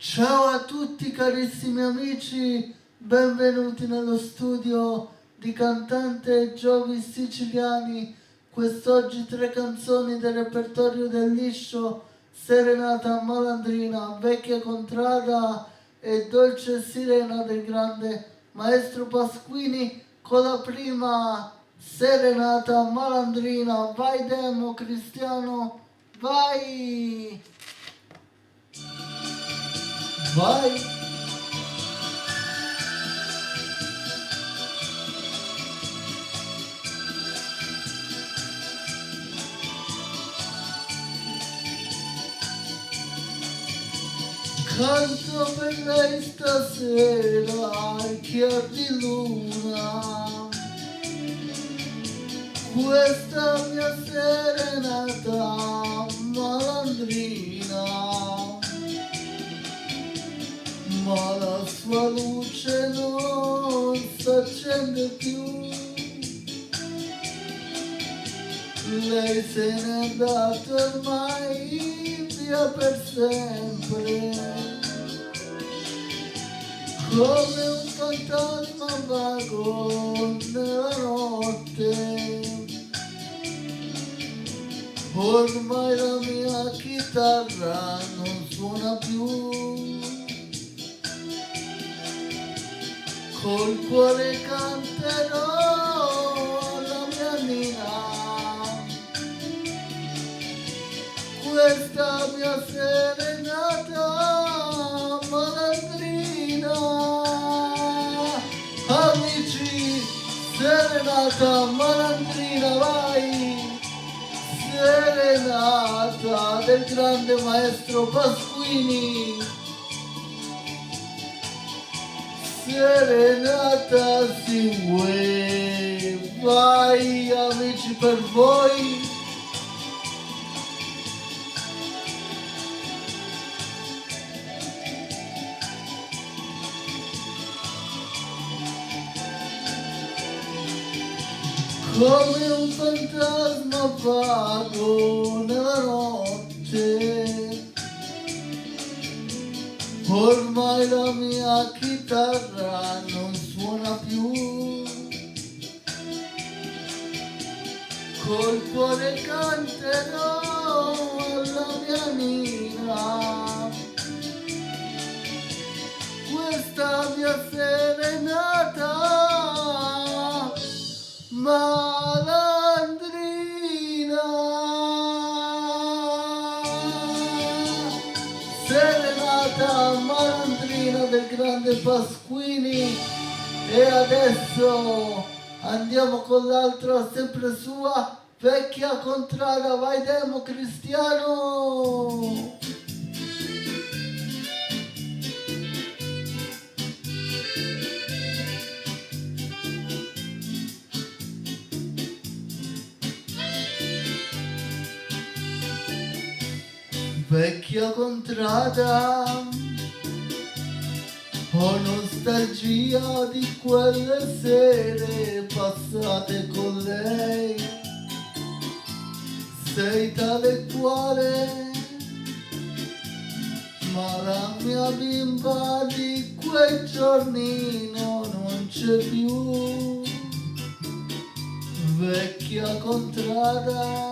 Ciao a tutti carissimi amici, benvenuti nello studio di cantante Giovi Siciliani. Quest'oggi 3 canzoni del repertorio del liscio: Serenata Malandrina, Vecchia Contrada e Dolce Sirena del grande maestro Pasquini. Con la prima, Serenata Malandrina. Vai Demo Cristiano, vai! Vai! Canto per lei stasera al chiar di luna, questa mia serenata malandrina, ma la sua luce non s'accende più. Lei se n'è andata ormai via per sempre, come un fantasma vago nella notte. Ormai la mia chitarra non suona più, col cuore canterò la mia Nina, questa mia serenata malandrina. Amici, serenata malandrina, vai! Serenata del grande maestro Pasquini. Serenata si vuoi, vai amici per voi. Come un fantasma vago nella notte, ormai la mia chitarra non suona più, col cuore canterò alla mia Nina, questa mia serenata malandrina. Serenata malandrina del grande Pasquini. E adesso andiamo con l'altra, sempre sua, Vecchia Contrada. Vai Demo Cristiano. Vecchia contrada, ho nostalgia di quelle sere passate con lei. Sei tale quale, ma la mia bimba di quei giorni non c'è più. Vecchia contrada,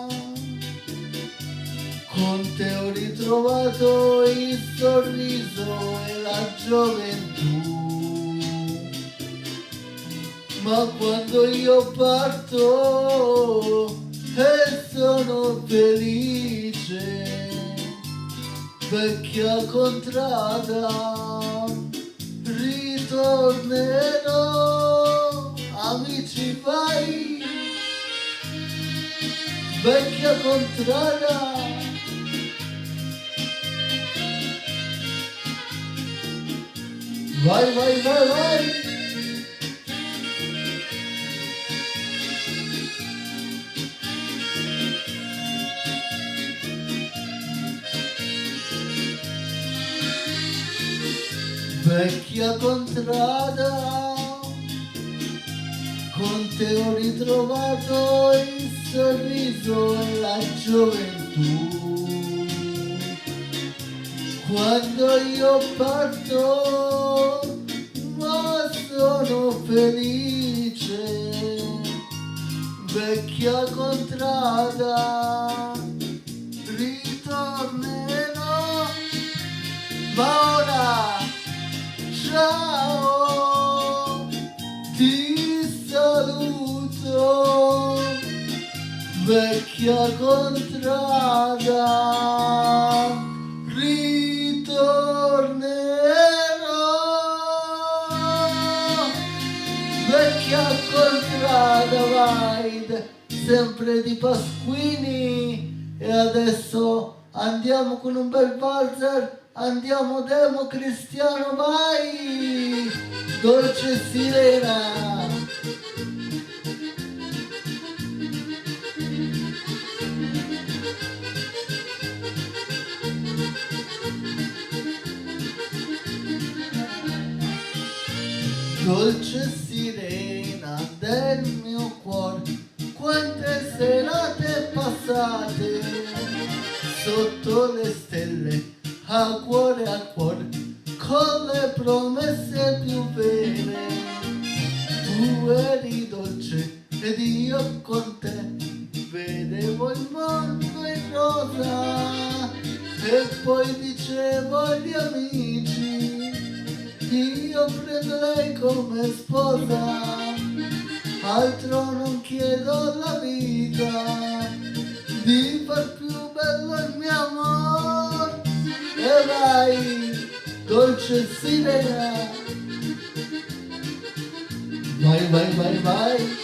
con te ho ritrovato il sorriso e la gioventù, ma quando io parto e sono felice, vecchia contrada, ritornerò, amici vai, vecchia contrada. Vai, vai, vai, vai! Vecchia contrada, con te ho ritrovato il sorriso e la gioventù. Quando io parto, ma sono felice, vecchia contrada, ritornerò, ma ora ciao, ti saluto, vecchia contrada, ritornerò, vecchia contrada, vai, sempre di Pasquini. E adesso andiamo con un bel valzer, andiamo democristiano, vai, dolce sirena. Dolce sirena del mio cuore, quante serate passate sotto le stelle, a cuore, con le promesse più vere. Tu eri dolce ed io con te vedevo il mondo in rosa e poi dicevo agli amici, io prendo lei come sposa, altro non chiedo alla vita, di far più bello il mio amor. E vai, dolce sirena, vai, vai, vai, vai.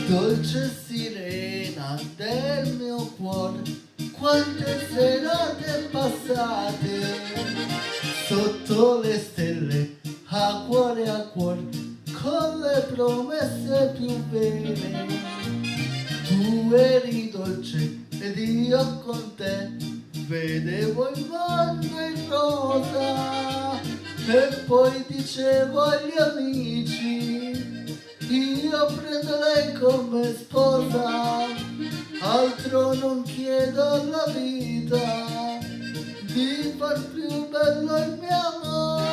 Dolce sirena del mio cuore, quante serate passate sotto le stelle, a cuore, con le promesse più vere. Tu eri dolce ed io con te vedevo il mondo in rosa e poi dicevo agli amici, io prendo lei come sposa, altro non chiedo alla vita, di far più bello il mio amor.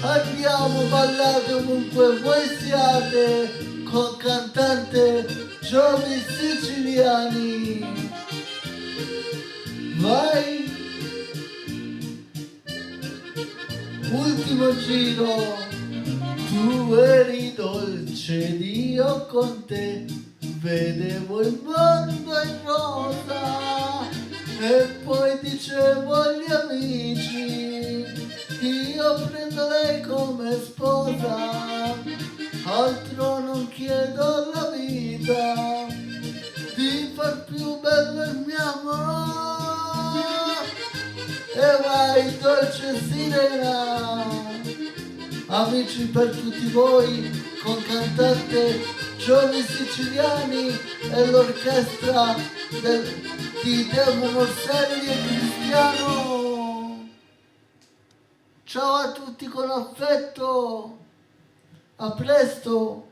Andiamo, ballate ovunque voi siate, con cantante Giovani Siciliani. Vai! Ultimo giro. Tu eri dolce ed io con te vedevo il mondo in rosa e poi dicevo agli amici, io prendo lei come sposa, altro non chiedo alla vita, di far più bello il mio amore. E vai, dolce sirena. Amici, per tutti voi, con cantante Giovani Siciliani e l'orchestra di Demo Morselli e Cristiano. Ciao a tutti con affetto, a presto.